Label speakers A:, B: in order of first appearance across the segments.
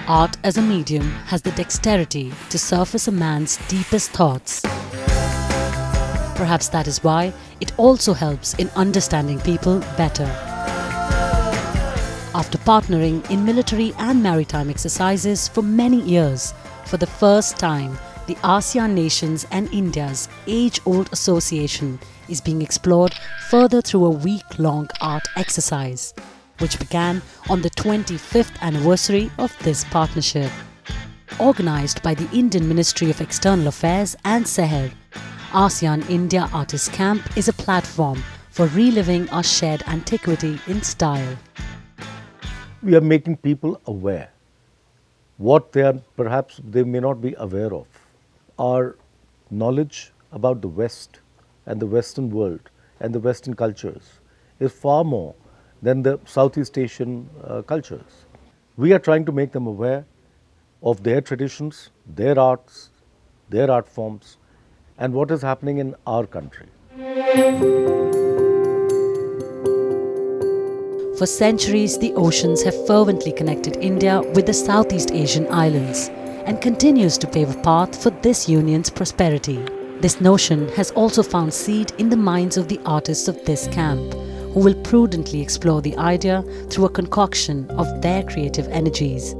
A: Art as a medium has the dexterity to surface a man's deepest thoughts. Perhaps that is why it also helps in understanding people better. After partnering in military and maritime exercises for many years, for the first time, the ASEAN nations and India's age-old association is being explored further through a week-long art exercise, which began on the 25th anniversary of this partnership. Organised by the Indian Ministry of External Affairs and Seher, ASEAN India Artist Camp is a platform for reliving our shared antiquity in style.
B: We are making people aware what perhaps they may not be aware of. Our knowledge about the West and the Western world and the Western cultures is far more than the Southeast Asian cultures. We are trying to make them aware of their traditions, their arts, their art forms, and what is happening in our country.
A: For centuries, the oceans have fervently connected India with the Southeast Asian islands and continues to pave a path for this union's prosperity. This notion has also found seed in the minds of the artists of this camp, who will prudently explore the idea through a concoction of their creative energies.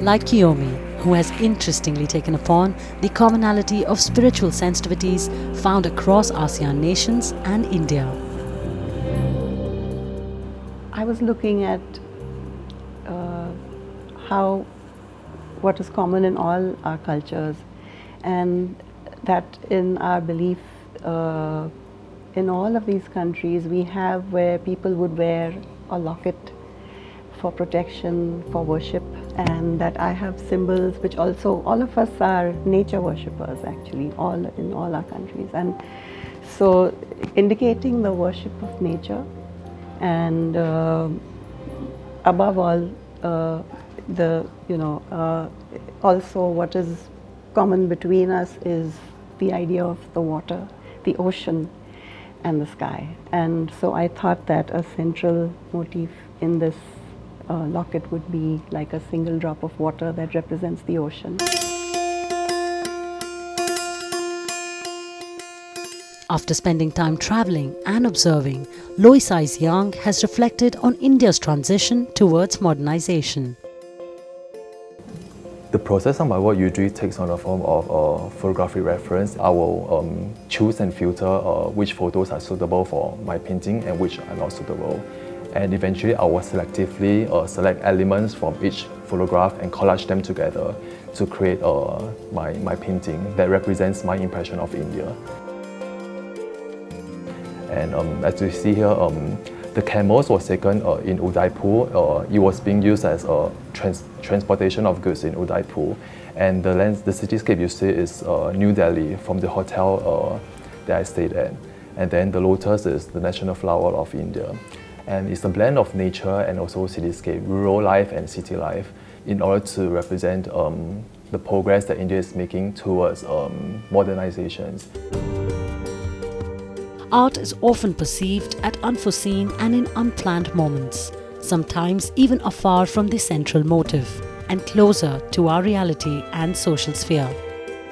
A: Like Kiyomi, who has interestingly taken upon the commonality of spiritual sensitivities found across ASEAN nations and India.
C: I was looking at what is common in all our cultures, and that in our belief in all of these countries we have where people would wear a locket for protection, for worship, and that I have symbols which also, all of us are nature worshippers actually, in all our countries, and so indicating the worship of nature, and above all also what is common between us is the idea of the water, the ocean and the sky. And so I thought that a central motif in this locket would be like a single drop of water that represents the ocean.
A: After spending time travelling and observing, Loisai's Yang has reflected on India's transition towards modernization.
D: The process of my work usually takes on the form of photographic reference. I will choose and filter which photos are suitable for my painting and which are not suitable. And eventually I will selectively select elements from each photograph and collage them together to create my painting that represents my impression of India. And as you see here, the camels was taken in Udaipur. It was being used as a transportation of goods in Udaipur. And the cityscape you see is New Delhi from the hotel that I stayed at. And then the lotus is the national flower of India. And it's a blend of nature and also cityscape, rural life and city life, in order to represent the progress that India is making towards modernizations.
A: Art is often perceived at unforeseen and in unplanned moments, sometimes even afar from the central motive and closer to our reality and social sphere.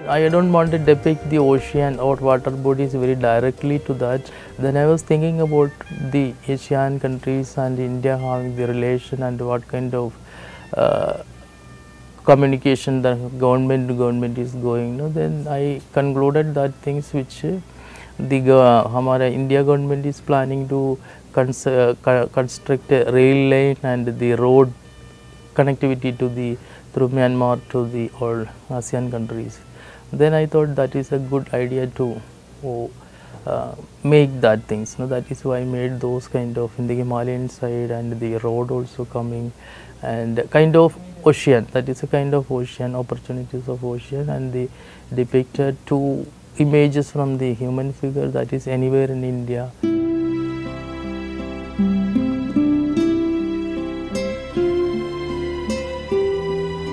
E: I don't want to depict the ocean or water bodies very directly to that. Then I was thinking about the Asian countries and India having the relation and what kind of communication the government to government is going. Then I concluded that things which the India government is planning to construct a rail lane and the road connectivity to through Myanmar to the all ASEAN countries. Then I thought that is a good idea to make that things. That is why I made those kind of in the Himalayan side and the road also coming and kind of ocean. That is a kind of ocean, opportunities of ocean, and they depicted two images from the human figure that is anywhere in India.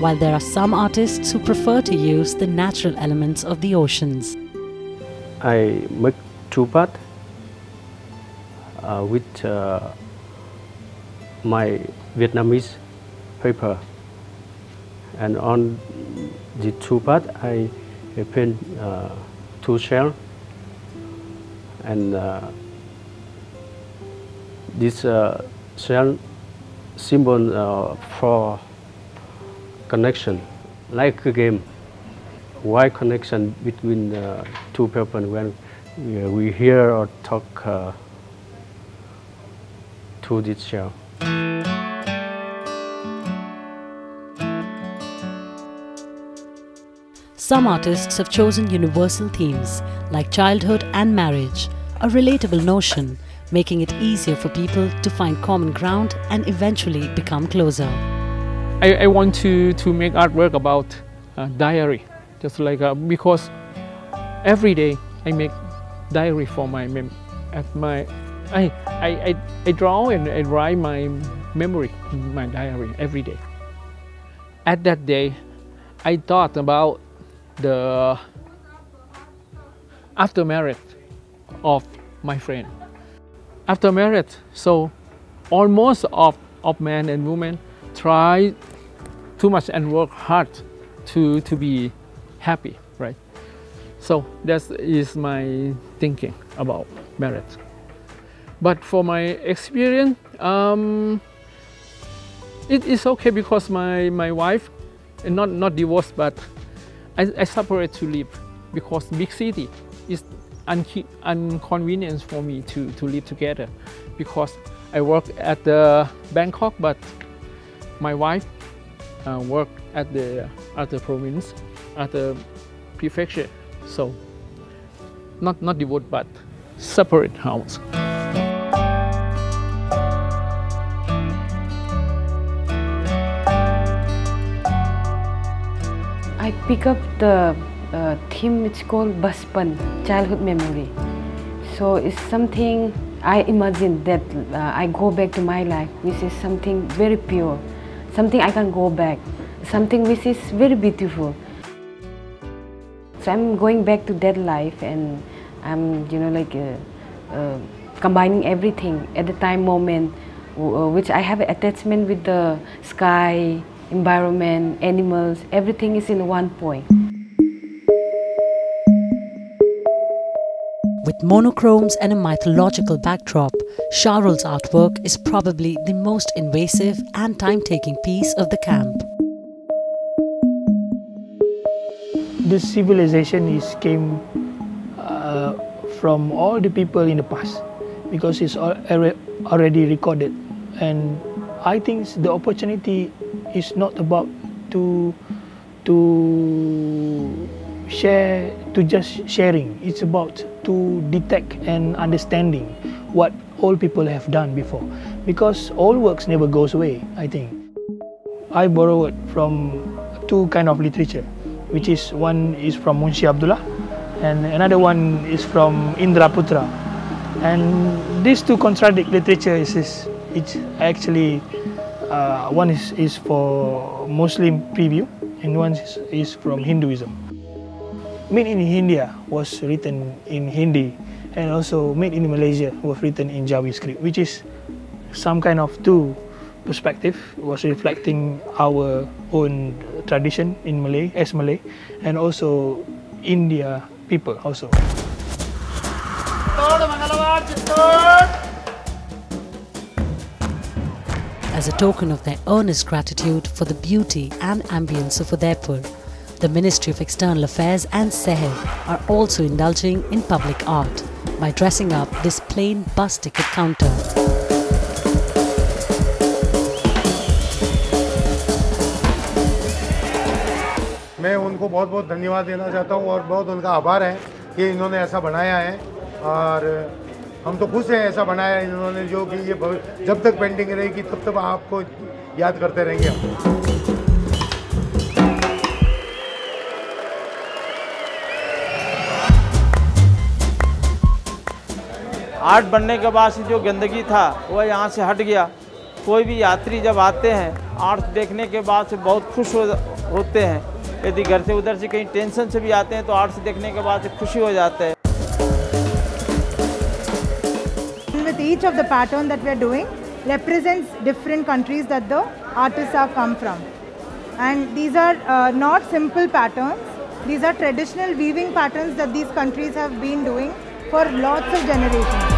A: While there are some artists who prefer to use the natural elements of the oceans.
F: I make two parts with my Vietnamese paper and on the two parts I paint two shells, and this shell symbol for connection, like a game, wide connection between two people when we hear or talk to this shell.
A: Some artists have chosen universal themes like childhood and marriage, a relatable notion, making it easier for people to find common ground and eventually become closer.
G: I want to make artwork about diary, just like because every day I make diary for my I draw and I write my memory in my diary every day. At that day, I thought about the after marriage of my friend. After marriage, so almost of man and woman try too much and work hard to be happy, right? So that is my thinking about marriage. But for my experience, it is okay because my wife, not divorced, but I separate to live because big city is inconvenience for me to live together because I work at the Bangkok, but my wife work at the province, at the prefecture. So not divorced, but separate house.
H: I pick up the theme which is called Baspan, childhood memory. So it's something I imagine that I go back to my life, which is something very pure, something I can go back, something which is very beautiful. So I'm going back to that life, and I'm combining everything at the time moment, which I have an attachment with the sky, environment, animals, everything is in one point.
A: With monochromes and a mythological backdrop, Shahrul's artwork is probably the most invasive and time-taking piece of the camp.
I: This civilization came from all the people in the past because it's already recorded, and I think the opportunity is not about to share, to just sharing. It's about to detect and understanding what all people have done before, because all works never goes away. I think I borrowed from two kind of literature, which is one is from Munshi Abdullah and another one is from Indra Putra, and these two contradict literature it's actually one is for Muslim preview and one is from Hinduism. Made in India was written in Hindi, and also Made in Malaysia was written in Jawi script, which is some kind of two perspective, was reflecting our own tradition in Malay, as Malay, and also India people also.
A: As a token of their earnest gratitude for the beauty and ambience of Udaipur, the Ministry of External Affairs and Seher are also indulging in public art by dressing up this plain bus ticket counter.
J: मैं उनको बहुत बहुत धन्यवाद देना चाहता हूँ और बहुत उनका आभार है कि इन्होंने ऐसा बनाया है, और हम तो खुश हैं ऐसा बनाया है इन्होंने, जो कि ये जब तक पेंटिंग रहेगी तब तक आपको याद करते रहेंगे हम।
K: आर्ट बनने के बाद से जो गंदगी था वह यहाँ से हट गया। कोई भी यात्री जब आते हैं आर्ट देखने के बाद से बहुत खुश होते हैं। यदि घर से उधर से कहीं टेंशन से भी आते हैं तो आर्ट से देखने के बाद से खुशी हो जाते हैं।
L: With each of the pattern that we are doing represents different countries that the artists have come from. And these are not simple patterns. These are traditional weaving patterns that these countries have been doing for lots of generations.